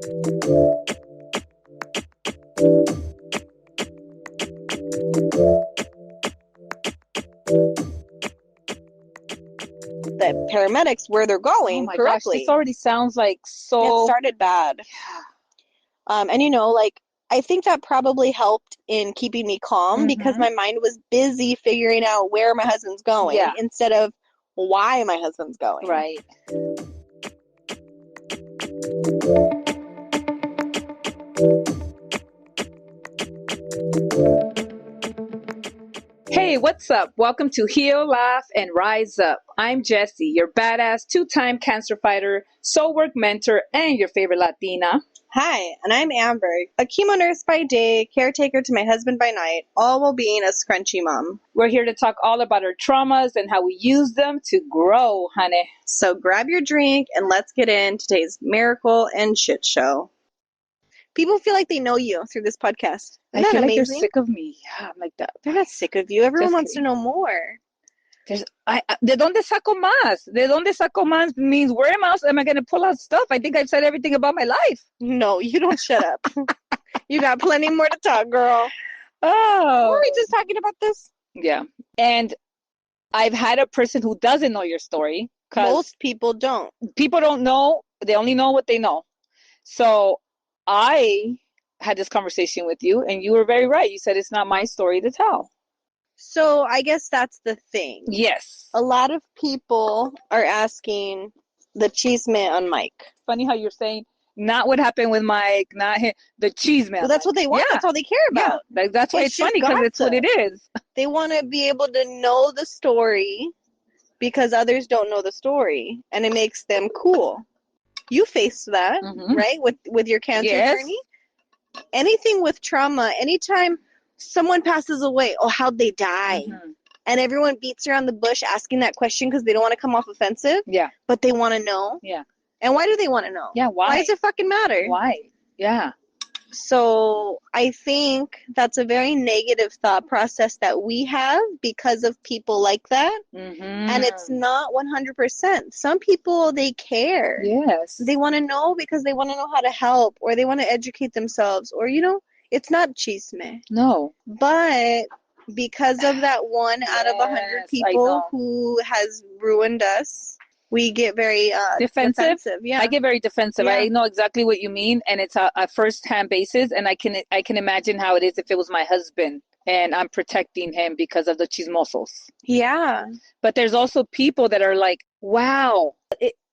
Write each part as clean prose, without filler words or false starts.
The paramedics where they're going correctly. Gosh, this already sounds like so... It started bad. Yeah. And like, I think that probably helped in keeping me calm because my mind was busy figuring out where my husband's going instead of why my husband's going. Right. Hey, what's up? Welcome to Heal, Laugh, and Rise Up. I'm Yezi, your badass two-time cancer fighter, soul work mentor, and your favorite Latina. Hi, and I'm Amber, a chemo nurse by day, caretaker to my husband by night, all while being a scrunchy mom. We're here to talk all about our traumas and how we use them to grow, honey. So grab your drink and let's get into today's miracle and shit show. People feel like they know you through this podcast. Isn't I feel that like they're amazing? sick of me. Yeah, I'm like that. They're not sick of you. Everyone Just wants kidding. to know more. ¿De dónde saco más? ¿De dónde saco más means where else am I going to pull out stuff? I think I've said everything about my life. No, you don't shut up. You got plenty more to talk, girl. Oh. Were we just talking about this? Yeah. And I've had a person who doesn't know your story. Most people don't. People don't know. They only know what they know. So I had this conversation with you, and you were very right. You said it's not my story to tell. So I guess that's the thing. Yes. A lot of people are asking the chisme on Mike. Funny how you're saying not what happened with Mike, not him, the cheese man. Well, that's what they want. Yeah. That's all they care about. Yeah. That's why it's funny, because it's what it is. They want to be able to know the story because others don't know the story, and it makes them cool. You faced that, right, with your cancer journey? Anything with trauma, anytime someone passes away, how'd they die? And everyone beats around the bush asking that question because they don't want to come off offensive. Yeah. But they want to know. Yeah. And why do they want to know? Yeah, why? Why does it fucking matter? Why? Yeah. So I think that's a very negative thought process that we have because of people like that. And it's not 100%. Some people, they care. Yes. They want to know because they want to know how to help, or they want to educate themselves, or, it's not chisme. No. But because of that 1 out of 100 people who has ruined us, we get very defensive. Yeah, I get very defensive. Yeah. I know exactly what you mean, and it's a first-hand basis, and I can imagine how it is if it was my husband, and I'm protecting him because of the chismosos. Yeah. But there's also people that are like, wow,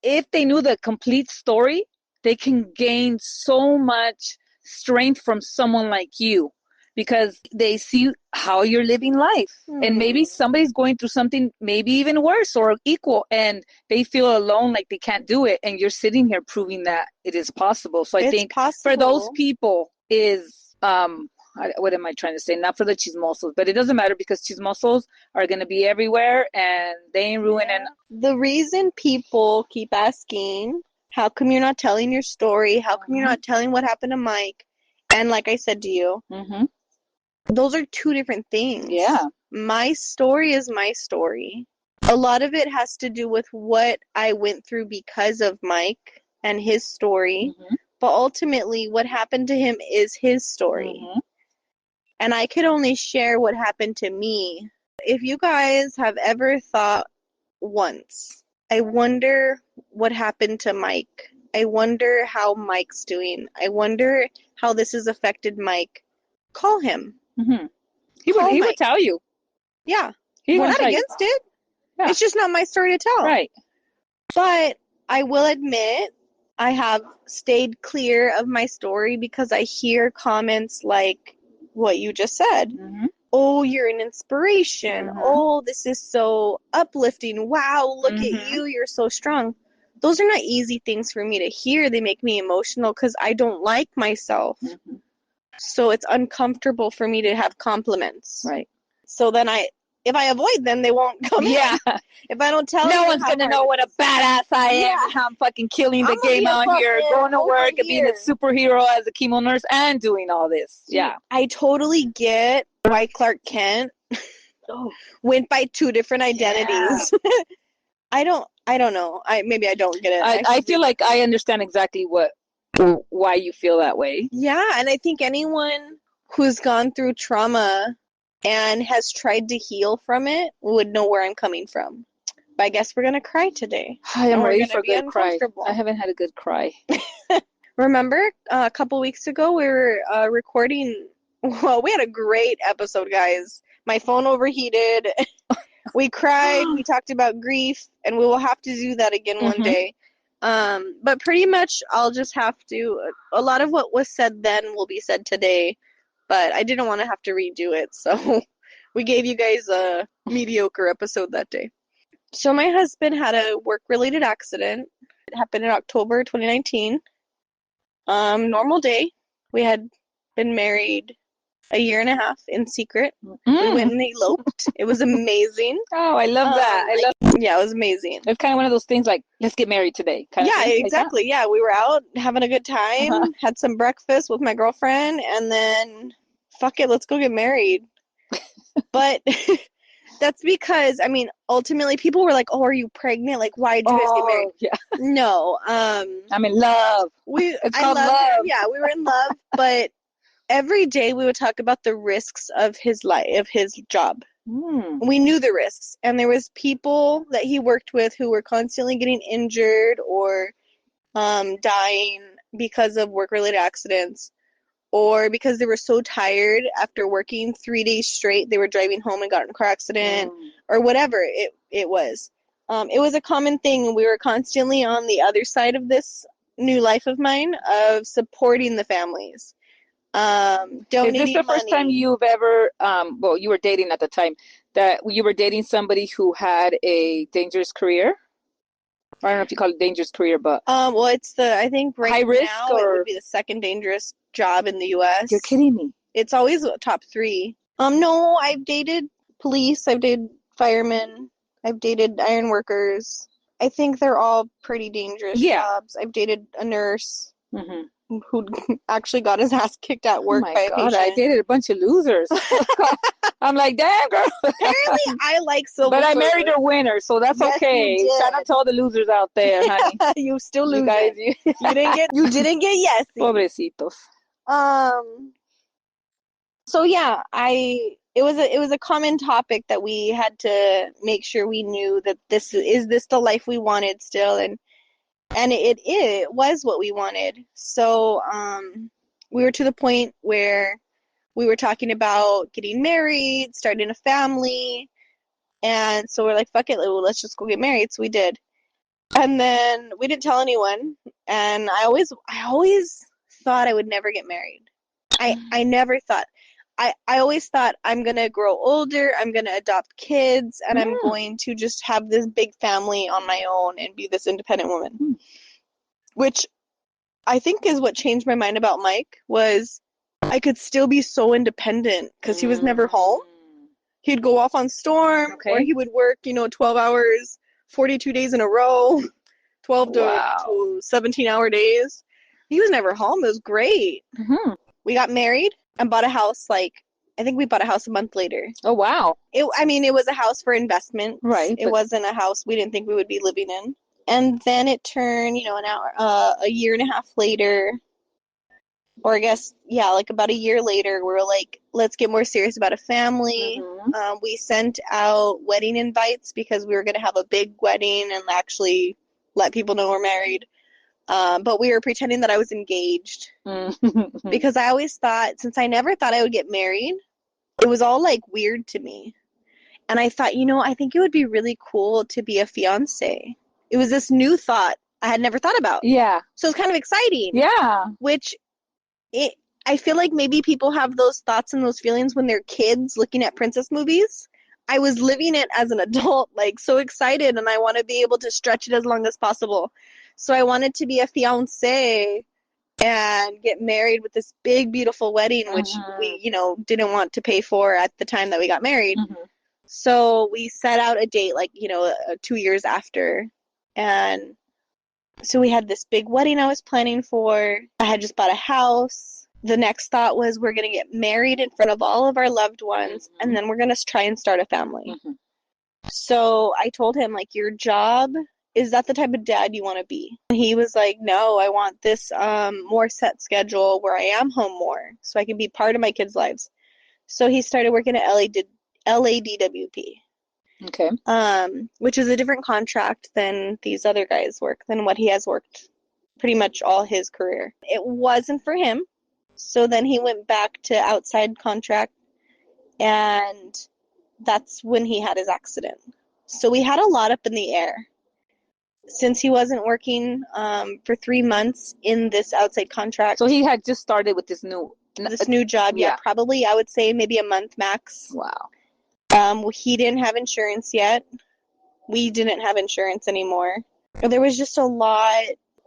if they knew the complete story, they can gain so much strength from someone like you, because they see how you're living life. And maybe somebody's going through something maybe even worse or equal, and they feel alone, like they can't do it, and you're sitting here proving that it is possible. So I think for those people is what am I trying to say? Not for the chismosos, but it doesn't matter, because chismosos are going to be everywhere, and they ain't ruining. The reason people keep asking, how come you're not telling your story? How come you're not telling what happened to Mike? And like I said to you, those are two different things. Yeah. My story is my story. A lot of it has to do with what I went through because of Mike and his story. But ultimately, what happened to him is his story. And I could only share what happened to me. If you guys have ever thought once, I wonder what happened to Mike. I wonder how Mike's doing. I wonder how this has affected Mike. Call him. He would tell you. Yeah. We're not against it. Yeah. It's just not my story to tell. Right. But I will admit, I have stayed clear of my story because I hear comments like what you just said. Oh, you're an inspiration. Oh, this is so uplifting. Wow, look at you. You're so strong. Those are not easy things for me to hear. They make me emotional because I don't like myself. So it's uncomfortable for me to have compliments. Right. So then if I avoid them, they won't come in. If I don't tell them. No one's going to know what a badass I am and how I'm fucking killing the game out here, going to work and being a superhero as a chemo nurse and doing all this. Yeah. I totally get why Clark Kent went by 2 different identities. I don't know. Maybe I don't get it. I feel like I understand exactly what why you feel that way. Yeah, and I think anyone who's gone through trauma and has tried to heal from it would know where I'm coming from. But I guess we're gonna cry today. I am And we're ready gonna for a be good cry. uncomfortable. I haven't had a good cry. Remember a couple weeks ago we were recording. Well, we had a great episode, guys. My phone overheated. We cried. We talked about grief, and we will have to do that again one day. But pretty much, I'll just have to. A lot of what was said then will be said today, but I didn't want to have to redo it, so we gave you guys a mediocre episode that day. So my husband had a work-related accident. It happened in October 2019. Normal day. We had been married a year and a half in secret. We went and eloped. It was amazing. Oh, I love that. Yeah, it was amazing. It's kind of one of those things like, let's get married today. Kind of thing, exactly. Like yeah, we were out having a good time, had some breakfast with my girlfriend, and then, fuck it, let's go get married. But that's because, I mean, ultimately people were like, oh, are you pregnant? Like, why did you guys get married? Yeah. No. I'm in love. It's called love. Yeah, we were in love, but every day we would talk about the risks of his life, of his job. We knew the risks, and there was people that he worked with who were constantly getting injured or dying because of work-related accidents, or because they were so tired after working 3 days straight, they were driving home and got in a car accident, or whatever it was. It was a common thing, and we were constantly on the other side of this new life of mine of supporting the families. Donating Is this the first time you've ever, well, you were dating at the time, that you were dating somebody who had a dangerous career? I don't know if you call it dangerous career, but well, it's I think right high risk, now it would be the second dangerous job in the U.S. You're kidding me. It's always top 3. No, I've dated police, I've dated firemen, I've dated iron workers. I think they're all pretty dangerous jobs. I've dated a nurse who actually got his ass kicked at work by a patient. I dated a bunch of losers. I'm like, damn, girl. Apparently, I like silver. But I married a winner, so that's okay. Shout out to all the losers out there, honey. You still lose. You guys, you didn't get yes. Pobrecitos. So yeah, it was a common topic that we had to make sure we knew that this the life we wanted still, and it was what we wanted. So we were to the point where we were talking about getting married, starting a family, and so we're like, fuck it, let's just go get married. So we did. And then we didn't tell anyone, and I always thought I would never get married. I never thought. I always thought I'm going to grow older, I'm going to adopt kids, and I'm going to just have this big family on my own and be this independent woman. Which I think is what changed my mind about Mike, was I could still be so independent because he was never home. He'd go off on storm, or he would work, 12 hours, 42 days in a row, 12 to 17-hour days. He was never home. It was great. We got married and bought a house, I think we bought a house a month later. Oh, wow. It was a house for investment. Right. It wasn't a house we didn't think we would be living in. And then it turned, a year and a half later, or I guess, about a year later, we were like, let's get more serious about a family. We sent out wedding invites because we were going to have a big wedding and actually let people know we're married. But we were pretending that I was engaged because I always thought, since I never thought I would get married, it was all weird to me. And I thought, I think it would be really cool to be a fiance. It was this new thought I had never thought about. Yeah. So it's kind of exciting. Yeah. Which I feel like maybe people have those thoughts and those feelings when they're kids looking at princess movies. I was living it as an adult, so excited, and I want to be able to stretch it as long as possible. So I wanted to be a fiance and get married with this big, beautiful wedding, which we, didn't want to pay for at the time that we got married. So we set out a date, 2 years after. And so we had this big wedding I was planning for. I had just bought a house. The next thought was we're going to get married in front of all of our loved ones, and then we're going to try and start a family. So I told him, your job is that the type of dad you want to be? And he was like, no, I want this more set schedule where I am home more so I can be part of my kids' lives. So he started working at LADWP. Okay. Which is a different contract than these other guys work, than what he has worked pretty much all his career. It wasn't for him. So then he went back to outside contract, and that's when he had his accident. So we had a lot up in the air. Since he wasn't working for 3 months in this outside contract. So he had just started with this new job, yeah, probably I would say maybe a month max. Wow. He didn't have insurance yet. We didn't have insurance anymore. There was just a lot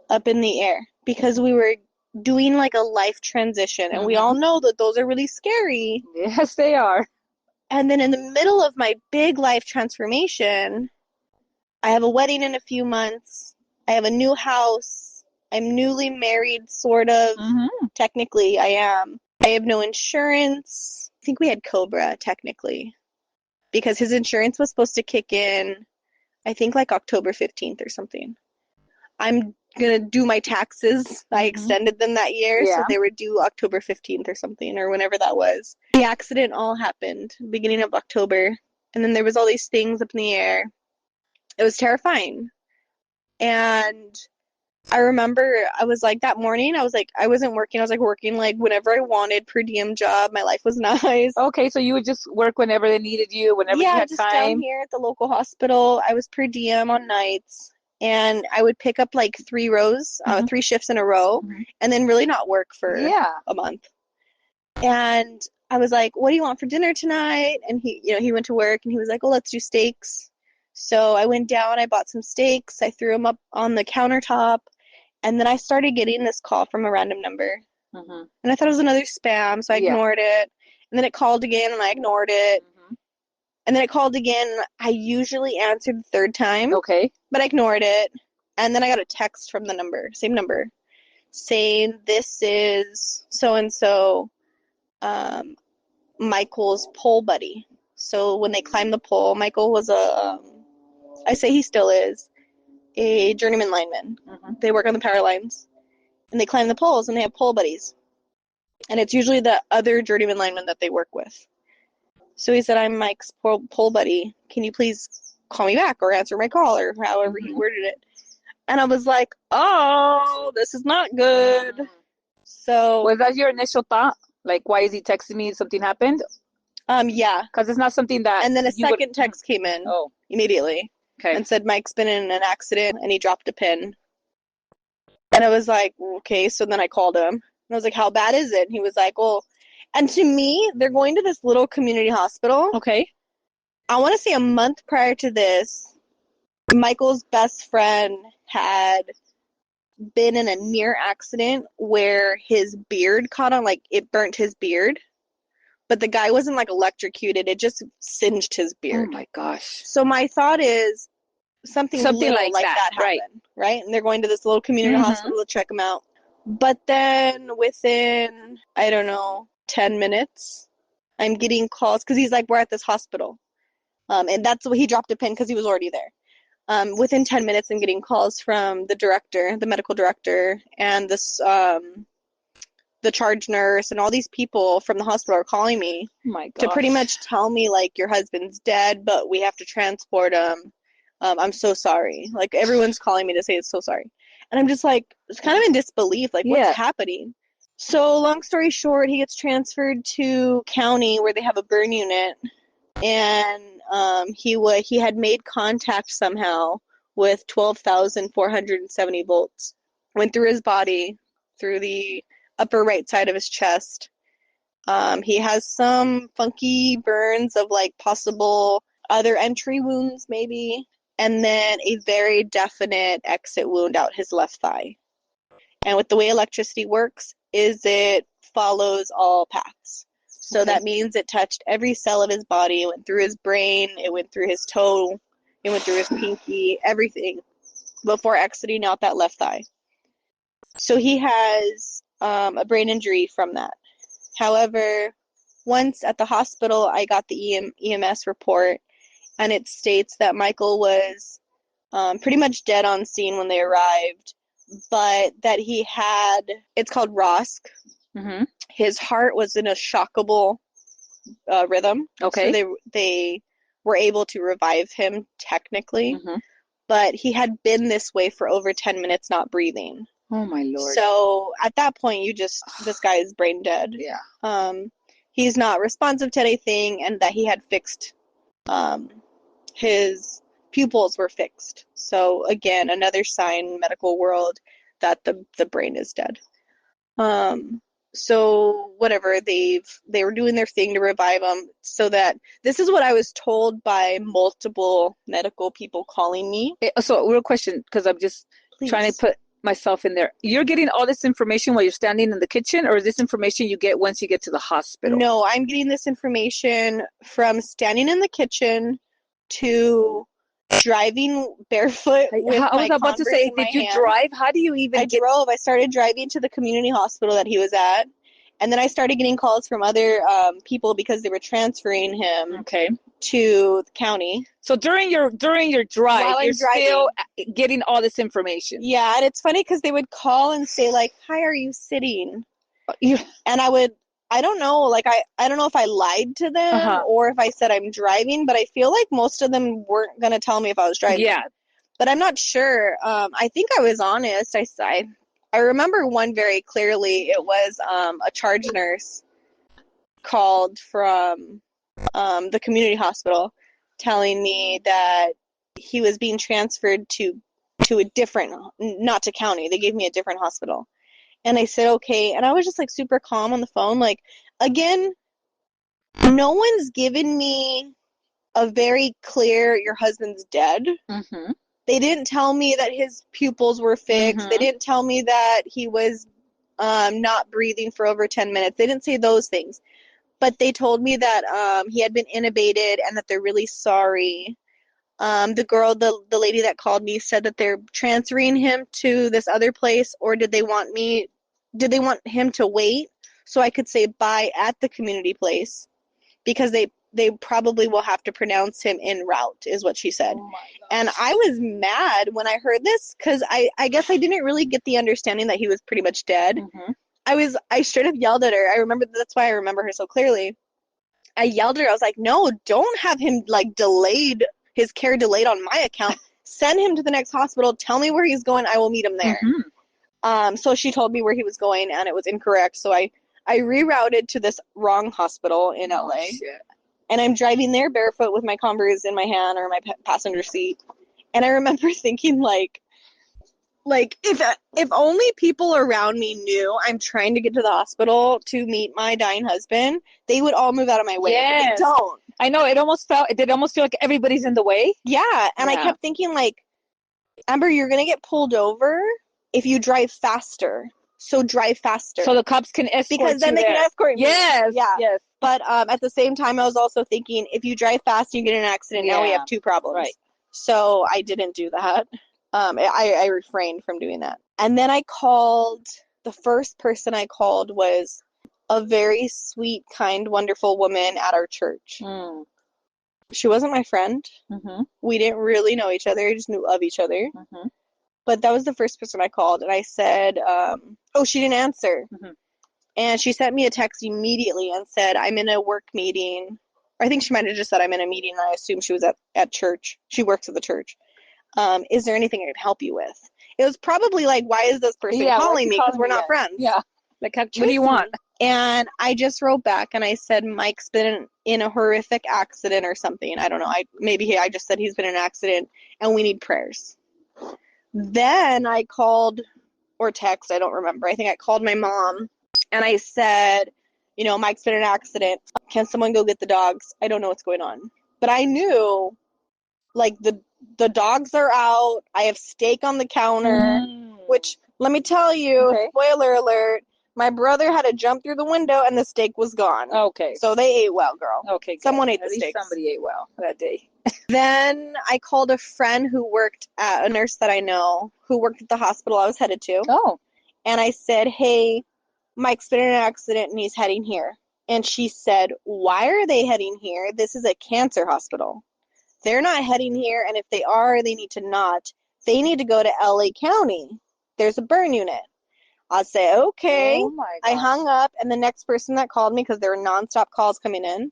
up in the air because we were doing like a life transition, and we all know that those are really scary. Yes, they are. And then in the middle of my big life transformation, I have a wedding in a few months. I have a new house. I'm newly married, sort of. Technically, I am. I have no insurance. I think we had Cobra, technically, because his insurance was supposed to kick in, I think, like October 15th or something. I'm going to do my taxes. I extended them that year, so they were due October 15th or something, or whenever that was. The accident all happened beginning of October, and then there was all these things up in the air. It was terrifying. And I remember I was like, that morning, I was like, I wasn't working. I was like working like whenever I wanted, per diem job. My life was nice. Okay, so you would just work whenever they needed you, whenever you had just time? Down here at the local hospital. I was per diem on nights, and I would pick up like 3 shifts in a row, and then really not work for a month. And I was like, what do you want for dinner tonight? And he went to work, and he was like, oh, let's do steaks. So I went down, I bought some steaks, I threw them up on the countertop, and then I started getting this call from a random number. And I thought it was another spam, so I ignored it. And then it called again, and I ignored it. And then it called again. I usually answered the third time. Okay. But I ignored it. And then I got a text from the number, same number, saying, this is so-and-so, Michael's pole buddy. So when they climbed the pole, Michael was I say he still is, a journeyman lineman. They work on the power lines. And they climb the poles, and they have pole buddies. And it's usually the other journeyman lineman that they work with. So he said, I'm Mike's pole buddy. Can you please call me back or answer my call, or however he worded it? And I was like, oh, this is not good. So was that your initial thought? Like, why is he texting me? Something happened? Yeah. Because it's not something that... And then a second text came in immediately. Okay. And said, Mike's been in an accident, and he dropped a pin. And I was like, okay. So then I called him. And I was like, how bad is it? And he was like, well... And to me, they're going to this little community hospital. Okay. I want to say a month prior to this, Michael's best friend had been in a near accident where his beard caught on, like it burnt his beard. But the guy wasn't like electrocuted, it just singed his beard. Oh my gosh. So my thought is something like that happened, right? And they're going to this little community hospital to check him out. But then within, I don't know, 10 minutes, I'm getting calls because he's like, we're at this hospital. And that's what he dropped a pin because he was already there. Within 10 minutes, I'm getting calls from the director, the medical director, and this the charge nurse, and all these people from the hospital are calling me to pretty much tell me, like, your husband's dead, but we have to transport him. I'm so sorry. Like, everyone's calling me to say it's so sorry. And I'm just like, it's kind of in disbelief, like, what's happening? So long story short, he gets transferred to county where they have a burn unit, and he had made contact somehow with 12,470 volts. Went through his body, through the upper right side of his chest. He has some funky burns of like possible other entry wounds maybe, and then a very definite exit wound out his left thigh. And with the way electricity works is it follows all paths. So that means it touched every cell of his body. It went through his brain, it went through his toe, it went through his pinky, everything, before exiting out that left thigh. So he has a brain injury from that. However, once at the hospital, I got the EMS report, and it states that Michael was pretty much dead on scene when they arrived, but that he had, it's called ROSC. Mm-hmm. His heart was in a shockable rhythm. Okay. So they were able to revive him technically, Mm-hmm. but he had been this way for over 10 minutes not breathing. Oh my Lord. So at that point, this guy is brain dead. Yeah. He's not responsive to anything, and that he had fixed, his pupils were fixed. So again, another sign in the medical world that the brain is dead. So whatever, they were doing their thing to revive him. So that this is what I was told by multiple medical people calling me. So, real question, because I'm just trying to put myself in there. You're getting all this information while you're standing in the kitchen, or is this information you get once you get to the hospital? No, I'm getting this information from standing in the kitchen to driving barefoot with I was my about to Converse say, in my did you hand. drive? How do you even I drove. I started driving to the community hospital that he was at, and then I started getting calls from other people because they were transferring him to the county. So during your drive, While you're I'm driving, still getting all this information. Yeah, and it's funny because they would call and say like, "Hi, are you sitting?" And I don't know, like I don't know if I lied to them or if I said I'm driving, but I feel like most of them weren't gonna tell me if I was driving. Yeah. But I'm not sure. I think I was honest. I remember one very clearly. It was a charge nurse called from the community hospital telling me that he was being transferred to a different, not to county. They gave me a different hospital. And I said, okay. And I was just like super calm on the phone. Like, again, no one's given me a very clear, your husband's dead. Mm-hmm. They didn't tell me that his pupils were fixed. Mm-hmm. They didn't tell me that he was not breathing for over 10 minutes. They didn't say those things. But they told me that he had been intubated and that they're really sorry. The lady that called me said that they're transferring him to this other place, or did they want him to wait so I could say bye at the community place? Because they probably will have to pronounce him en route, is what she said. Oh and I was mad when I heard this because I guess I didn't really get the understanding that he was pretty much dead. Mm-hmm. I straight up yelled at her. I remember, that's why I remember her so clearly. I yelled at her. I was like, no, don't have him like his care delayed on my account. Send him to the next hospital. Tell me where he's going. I will meet him there. Mm-hmm. So she told me where he was going and it was incorrect. So I rerouted to this wrong hospital in LA. Shit. And I'm driving there barefoot with my Converse in my hand or my passenger seat. And I remember thinking like if only people around me knew I'm trying to get to the hospital to meet my dying husband, they would all move out of my way. Yes. But they don't. I know, it almost feel like everybody's in the way. Yeah, and I kept thinking like, Amber, you're gonna get pulled over if you drive faster. So drive faster. So the cops can escort you. Because then they can escort me. Yes. Yeah. Yes. But at the same time, I was also thinking, if you drive fast and you get in an accident, now we have two problems. Right. So I didn't do that. I refrained from doing that. And then the first person I called was a very sweet, kind, wonderful woman at our church. Mm. She wasn't my friend. Mm-hmm. We didn't really know each other. I just knew of each other. Mm-hmm. But that was the first person I called. And I said, she didn't answer. Mm-hmm. And she sent me a text immediately and said, I'm in a work meeting. I think she might have just said I'm in a meeting. And I assumed she was at church. She works at the church. Is there anything I can help you with? It was probably like, why is this person calling me? Because we're not friends. Yeah. Like, what do you want? And I just wrote back and I said, Mike's been in a horrific accident or something. I don't know. I just said he's been in an accident and we need prayers. Then I called or text, I don't remember. I think I called my mom and I said, Mike's been in an accident. Can someone go get the dogs? I don't know what's going on. But I knew, like, the dogs are out. I have steak on the counter, which, let me tell you, spoiler alert, my brother had to jump through the window and the steak was gone. Okay. So they ate well, girl. Okay. Someone ate the steak. Somebody ate well that day. Then I called a friend who worked at a nurse that I know who worked at the hospital I was headed to. Oh. And I said, hey, Mike's been in an accident and he's heading here. And she said, why are they heading here? This is a cancer hospital. they're not heading here, and if they are, they need to not. They need to go to LA County. There's a burn unit. I'll say, okay. Oh my I gosh. hung up, and the next person that called me, because there were nonstop calls coming in,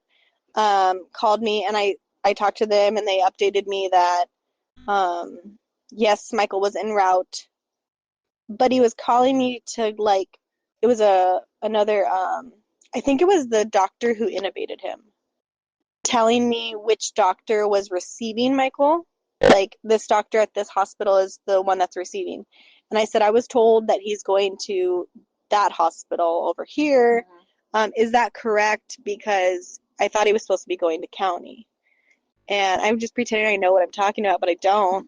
called me, and I talked to them, and they updated me that, yes, Michael was en route, but he was calling me to, like, it was another, I think it was the doctor who intubated him, telling me which doctor was receiving Michael. Like, this doctor at this hospital is the one that's receiving. And I said, I was told that he's going to that hospital over here. Is that correct? Because I thought he was supposed to be going to county. And I'm just pretending I know what I'm talking about, but I don't.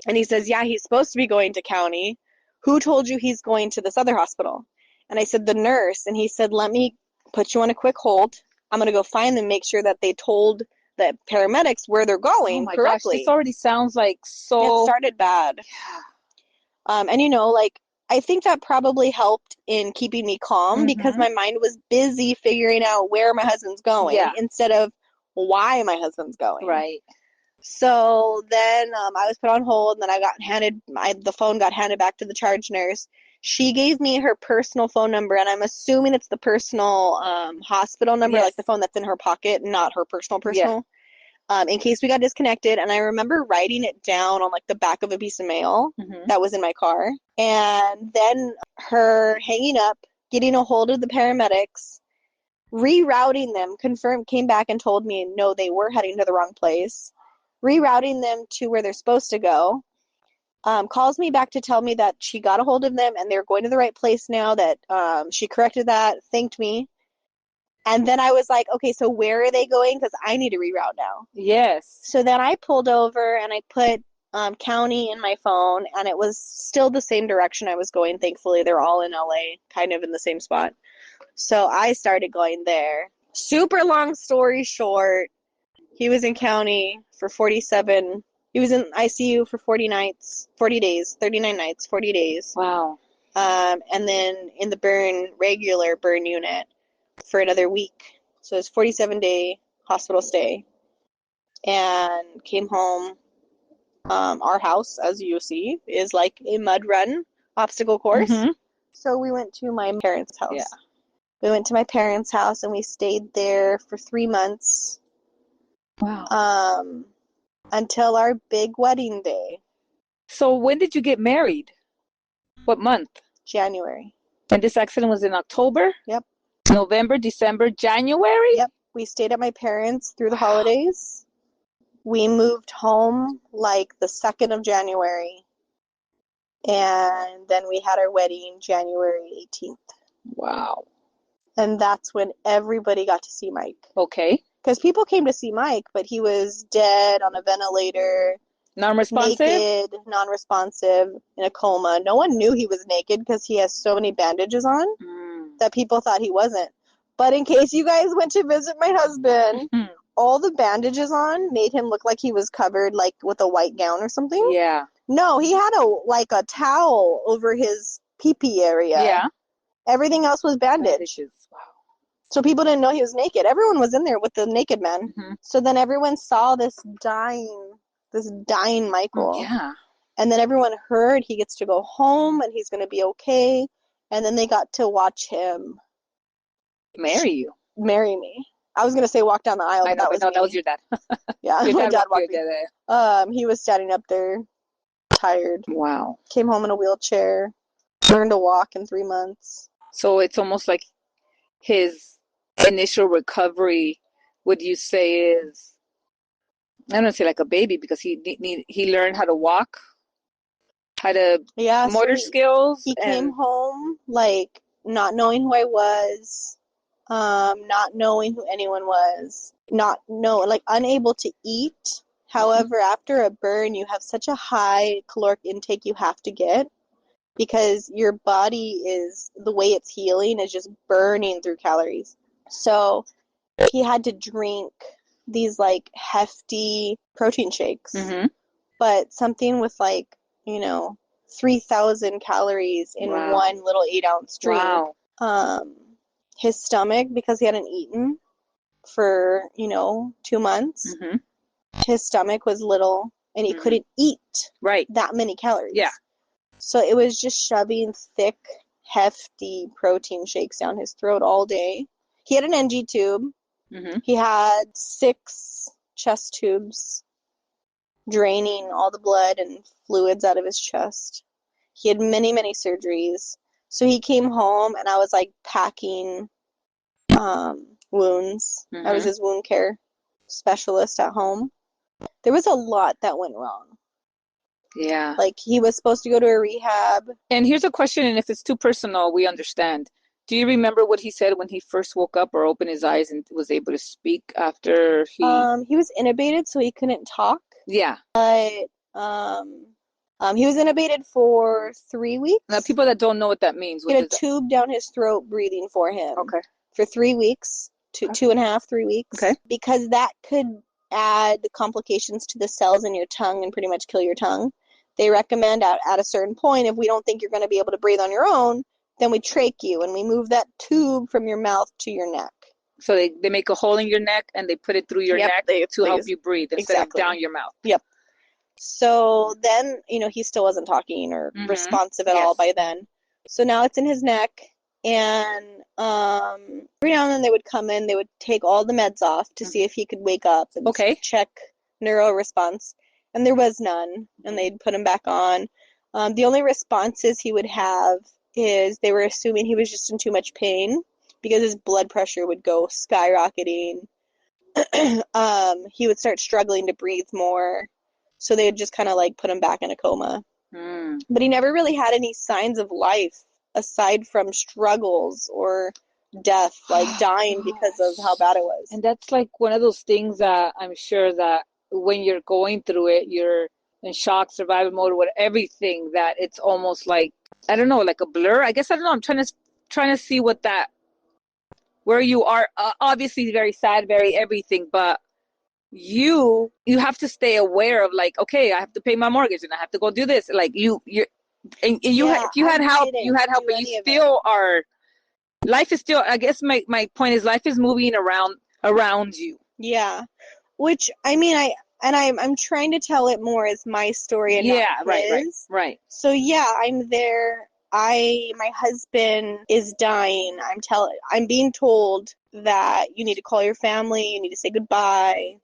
And he says, yeah, he's supposed to be going to county. Who told you he's going to this other hospital? And I said, the nurse. And he said, let me put you on a quick hold. I'm going to go find them, make sure that they told the paramedics where they're going correctly. Gosh, this already sounds like so. It started bad. Yeah. And, like, I think that probably helped in keeping me calm because my mind was busy figuring out where my husband's going instead of why my husband's going. Right. So then I was put on hold, and then the phone got handed back to the charge nurse. She gave me her personal phone number, and I'm assuming it's the personal hospital number, Yes. like the phone that's in her pocket, not her personal. Yeah. In case we got disconnected. And I remember writing it down on, like, the back of a piece of mail that was in my car. And then her hanging up, getting a hold of the paramedics, rerouting them, came back and told me, no, they were heading to the wrong place. Rerouting them to where they're supposed to go. Calls me back to tell me that she got a hold of them and they're going to the right place now, that she corrected that, thanked me. And then I was like, okay, so where are they going? Because I need to reroute now. Yes. So then I pulled over and I put county in my phone, and it was still the same direction I was going. Thankfully, they're all in LA, kind of in the same spot. So I started going there. Super long story short, he was in county for 47. He was in ICU for 40 days, 39 nights, 40 days. Wow. And then in the regular burn unit for another week. So it's 47-day hospital stay. And came home. Our house, as you see, is like a mud run obstacle course. So we went to my parents' house. Yeah. We went to my parents' house, and we stayed there for 3 months. Wow. Until our big wedding day. So when did you get married? What month? January. And this accident was in October? Yep. November, December, January? Yep. We stayed at my parents' through the holidays. We moved home like the 2nd of January. And then we had our wedding January 18th. Wow. And that's when everybody got to see Mike. Okay. Because people came to see Mike, but he was dead, on a ventilator. Non-responsive? Naked, non-responsive, in a coma. No one knew he was naked because he has so many bandages on that people thought he wasn't. But in case you guys went to visit my husband, all the bandages on made him look like he was covered, like, with a white gown or something. Yeah. No, he had a towel over his pee-pee area. Yeah. Everything else was bandaged. Wow. So people didn't know he was naked. Everyone was in there with the naked man. So then everyone saw this dying Michael. Yeah. And then everyone heard he gets to go home and he's going to be okay. And then they got to watch him marry me. I was going to say walk down the aisle. I know, that was your dad. Yeah, your my dad walked me. He was standing up there, tired. Wow. Came home in a wheelchair. Learned to walk in 3 months. So it's almost like his initial recovery, would you say, is, I don't say like a baby, because he learned how to walk, how to motor skills. He came home like not knowing who I was, not knowing who anyone was, unable to eat. However, after a burn, you have such a high caloric intake you have to get because your body the way it's healing is just burning through calories. So he had to drink these like hefty protein shakes, but something with 3,000 calories in one little 8-ounce drink. Wow. His stomach, because he hadn't eaten for 2 months, his stomach was little and he couldn't eat that many calories. Yeah. So it was just shoving thick, hefty protein shakes down his throat all day. He had an NG tube. He had 6 chest tubes draining all the blood and fluids out of his chest. He had many, many surgeries. So he came home and I was like packing wounds. I was his wound care specialist at home. There was a lot that went wrong. Yeah. Like he was supposed to go to a rehab. And here's a question, and if it's too personal, we understand. Do you remember what he said when he first woke up or opened his eyes and was able to speak after he was intubated, so he couldn't talk. Yeah. But he was intubated for 3 weeks. Now, people that don't know what that means, He had a tube down his throat breathing for him. Okay. For 3 weeks, 2.5, 3 weeks. Okay. Because that could add complications to the cells in your tongue and pretty much kill your tongue. They recommend at a certain point, if we don't think you're going to be able to breathe on your own, then we trach you and we move that tube from your mouth to your neck. So they make a hole in your neck and they put it through your neck to help you breathe instead of down your mouth. Yep. So then, he still wasn't talking or responsive at all by then. So now it's in his neck. And every now and then they would come in, they would take all the meds off to see if he could wake up and check neuro response. And there was none. And they'd put him back on. The only responses he would have is they were assuming he was just in too much pain because his blood pressure would go skyrocketing. He would start struggling to breathe more. So they would just kind of like put him back in a coma. But he never really had any signs of life aside from struggles or death, like dying because of how bad it was. And that's like one of those things that I'm sure that when you're going through it, you're in shock, survival mode, with everything, that it's almost like, I don't know, like a blur. I guess, I don't know. I'm trying to see where you are. Obviously very sad, very everything, but you have to stay aware of like, okay, I have to pay my mortgage and I have to go do this. Like you if you had help, but you still are, life is still, I guess my point is, life is moving around you. Yeah. Which, I mean, I'm trying to tell it more as my story and not his. Right. So yeah, I'm there. My husband is dying. I'm being told that you need to call your family, you need to say goodbye.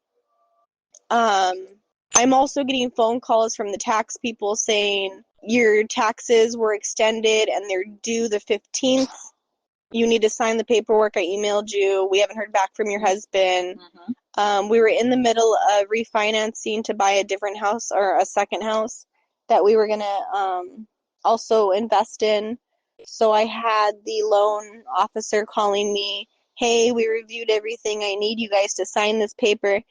I'm also getting phone calls from the tax people saying your taxes were extended and they're due the 15th. You need to sign the paperwork I emailed you. We haven't heard back from your husband. We were in the middle of refinancing to buy a different house or a second house that we were going to also invest in. So I had the loan officer calling me, hey, we reviewed everything. I need you guys to sign this paper.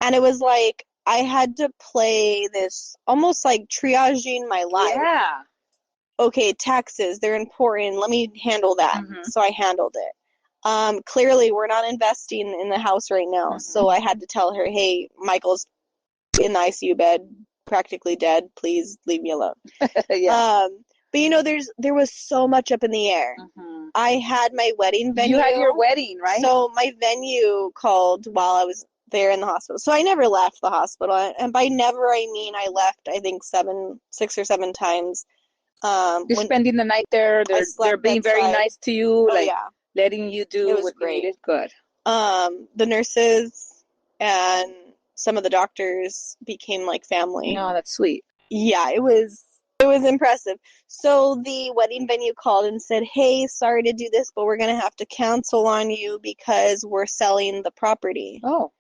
And it was like I had to play this almost like triaging my life. Yeah. Okay, taxes, they're important. Let me handle that. So I handled it. Clearly, we're not investing in the house right now. So I had to tell her, hey, Michael's in the ICU bed, practically dead. Please leave me alone. Yeah. But there was so much up in the air. I had my wedding venue. You had your wedding, right? So my venue called while I was there in the hospital. So I never left the hospital. And by never, I mean I left, I think, 6 or 7 times. You're spending the night there. They're being very nice to you, letting you do what you needed. Good. The nurses and some of the doctors became like family. Oh, that's sweet. Yeah, it was impressive. So the wedding venue called and said, hey, sorry to do this, but we're going to have to cancel on you because we're selling the property. Oh.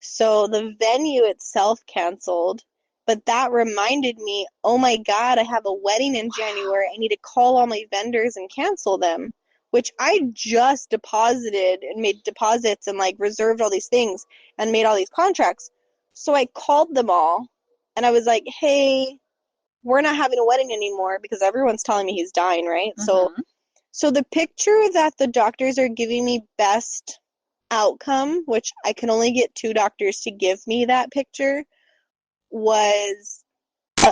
So the venue itself canceled. But that reminded me, oh my God, I have a wedding in January. I need to call all my vendors and cancel them, which I just deposited and made deposits and like reserved all these things and made all these contracts. So I called them all and I was like, hey, we're not having a wedding anymore because everyone's telling me he's dying, right? So the picture that the doctors are giving me best outcome, which I can only get 2 doctors to give me that picture, was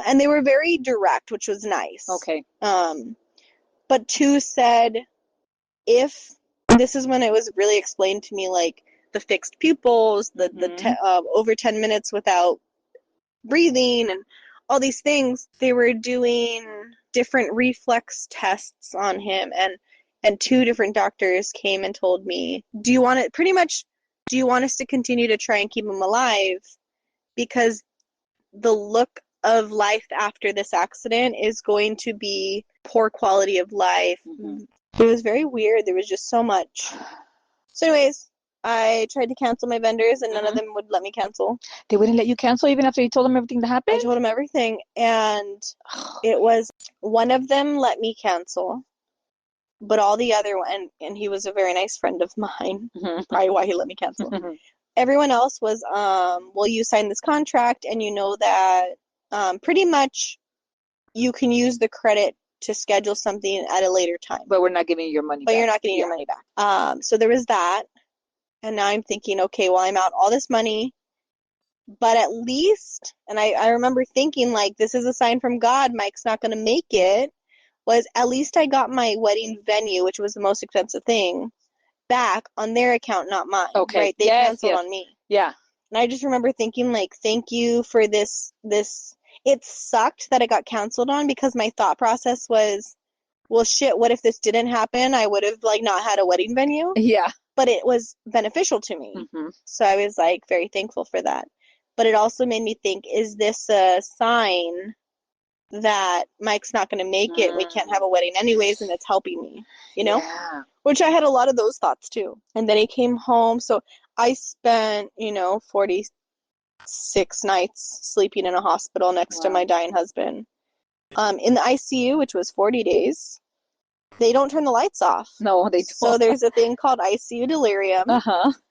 and they were very direct, which was nice. Okay. But 2 said, if this is when it was really explained to me, like, the fixed pupils, over 10 minutes without breathing, and all these things. They were doing different reflex tests on him, and two different doctors came and told me, do you want us to continue to try and keep him alive? Because the look of life after this accident is going to be poor quality of life. It was very weird. There was just so much. So anyways, I tried to cancel my vendors, and none of them would let me cancel. They wouldn't let you cancel even after you told them everything that happened? I told them everything, and it was one of them let me cancel, but all the other one, and he was a very nice friend of mine, probably why he let me cancel. Everyone else was, well, you signed this contract, and you know that pretty much you can use the credit to schedule something at a later time. But we're not giving you your money back. But you're not getting your money back. So there was that. And now I'm thinking, okay, well, I'm out all this money. But at least, and I remember thinking, like, this is a sign from God, Mike's not going to make it, was at least I got my wedding venue, which was the most expensive thing, back on their account, not mine. Okay. Right? They canceled on me. Yeah. And I just remember thinking, like, thank you for this. It sucked that it got canceled on, because my thought process was, well, shit, what if this didn't happen? I would have, like, not had a wedding venue. Yeah. But it was beneficial to me. So I was, like, very thankful for that. But it also made me think, is this a sign that Mike's not going to make it? We can't have a wedding anyways, and it's helping me, you know? Yeah. Which I had a lot of those thoughts too. And then he came home. So I spent, 46 nights sleeping in a hospital next to my dying husband. In the ICU, which was 40 days. They don't turn the lights off. No, they don't. So there's a thing called ICU delirium.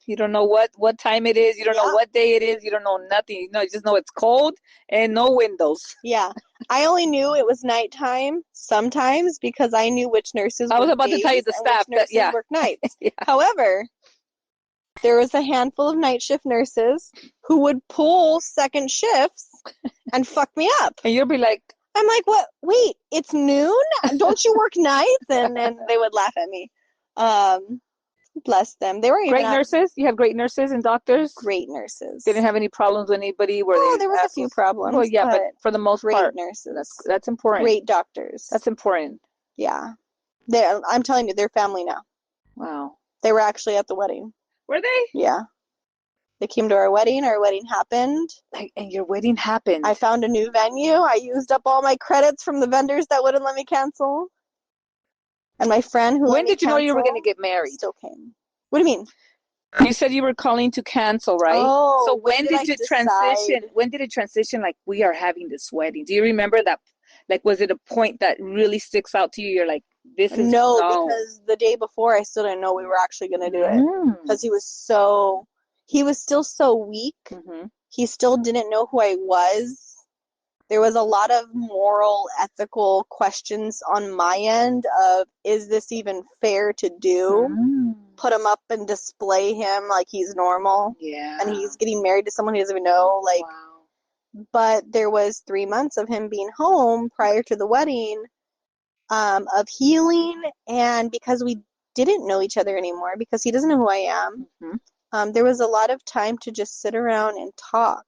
You don't know what time it is. You don't know what day it is. You don't know nothing. You just know it's cold and no windows. Yeah. I only knew it was nighttime sometimes because I knew which nurses I was about to tell you the staff which nurses work nights. However, there was a handful of night shift nurses who would pull second shifts and fuck me up. And you'll be like, I'm like, what? Wait, it's noon? Don't you work nights? And they would laugh at me. Bless them. They were great nurses. You have great nurses and doctors. Great nurses. They didn't have any problems with anybody. There was a few problems. Well, yeah, but for the most part, great nurses. That's important. Great doctors. That's important. Yeah. I'm telling you, they're family now. Wow. They were actually at the wedding. Were they? Yeah. They came to our wedding. Our wedding happened. And your wedding happened. I found a new venue. I used up all my credits from the vendors that wouldn't let me cancel. And my friend who When did you know you were going to get married? Still came. What do you mean? You said you were calling to cancel, right? Oh, so when did you transition? When did it transition? Like, we are having this wedding. Do you remember that? Like, was it a point that really sticks out to you? You're like, this is no, because the day before I still didn't know we were actually going to do it, because he was still so weak. He still didn't know who I was. There was a lot of moral, ethical questions on my end of, is this even fair to do? Put him up and display him like he's normal. Yeah. And he's getting married to someone he doesn't even know. Like, wow. But there was 3 months of him being home prior to the wedding, of healing, and because we didn't know each other anymore, because he doesn't know who I am, there was a lot of time to just sit around and talk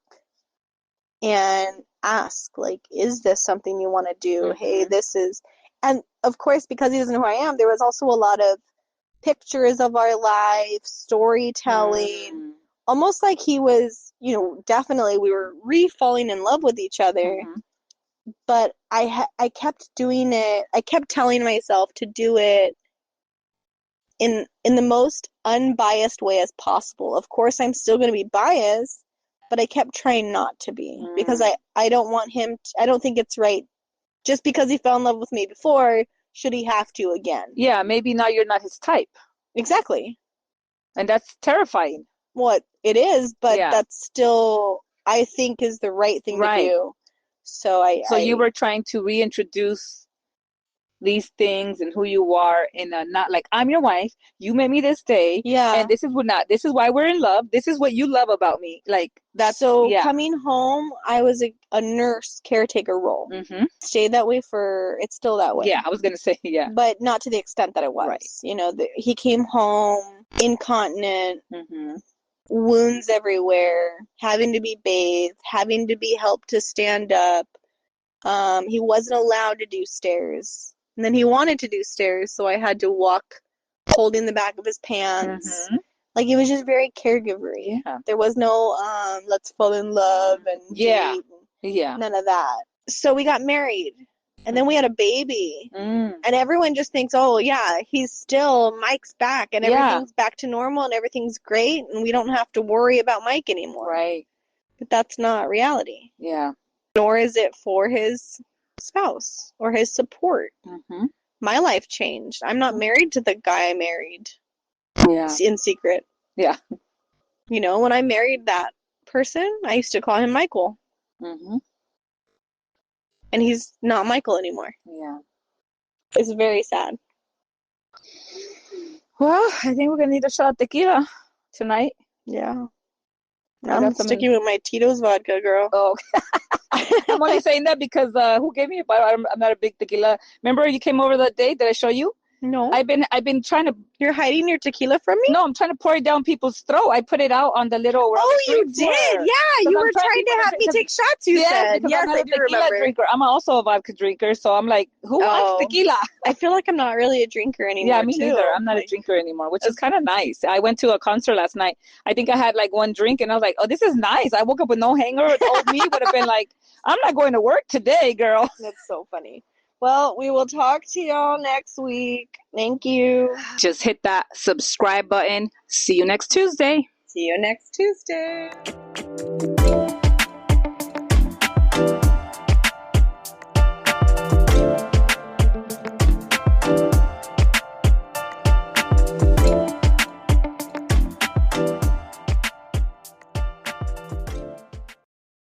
and ask, like, is this something you want to do? Hey, this is, and of course, because he doesn't know who I am, there was also a lot of pictures of our life, storytelling, almost like he was, definitely we were re-falling in love with each other. But I kept doing it. I kept telling myself to do it in the most unbiased way as possible. Of course, I'm still going to be biased, but I kept trying not to be, because I don't want him I don't think it's right. Just because he fell in love with me before, should he have to again? Yeah, maybe now you're not his type. Exactly. And that's terrifying. Well, it is, but that's still, I think, is the right thing to do. So you were trying to reintroduce these things and who you are, in a, not like, I'm your wife, you met me this day, and this is why we're in love, this is what you love about me, like that's. So coming home, I was a nurse caretaker role. Stayed that way it's still that way. I was gonna say but not to the extent that it was. He came home incontinent, wounds everywhere, having to be bathed, having to be helped to stand up. He wasn't allowed to do stairs. And then he wanted to do stairs, so I had to walk holding the back of his pants. Mhm. Like, it was just very caregivery. Yeah. There was no let's fall in love and Yeah. date. Yeah. None of that. So we got married, and then we had a baby. Mm. And everyone just thinks, oh, yeah, he's still, Mike's back, and Yeah. everything's back to normal, and everything's great, and we don't have to worry about Mike anymore. Right. But that's not reality. Yeah. Nor is it for his spouse or his support. Mhm. My life changed. I'm not married to the guy I married Yeah. in secret. Yeah. You know, when I married that person, I used to call him Michael. Mhm. And he's not Michael anymore. Yeah. It's very sad. Well, I think we're gonna need a shot of tequila tonight. Yeah. I I'm got some sticking with my Tito's vodka, girl. Oh, I'm only saying that because who gave me a bottle? I'm not a big tequila. Remember you came over that day that I show you? No. I've been trying to. You're hiding your tequila from me? No, I'm trying to pour it down people's throat. I put it out on the little. Oh, you did? Yeah, you were trying to have me take shots, you said. Because Yes, I'm not I a do tequila remember. drinker. I'm also a vodka drinker, so I'm like, who wants tequila? I feel like I'm not really a drinker anymore, Yeah, me too. neither. I'm not a drinker anymore, which is kind of nice. I went to a concert last night. I think I had like one drink, and I was like, oh, this is nice. I woke up with no hangover. Old me would have been like, I'm not going to work today, girl. That's so funny. Well, we will talk to y'all next week. Thank you. Just hit that subscribe button. See you next Tuesday. See you next Tuesday.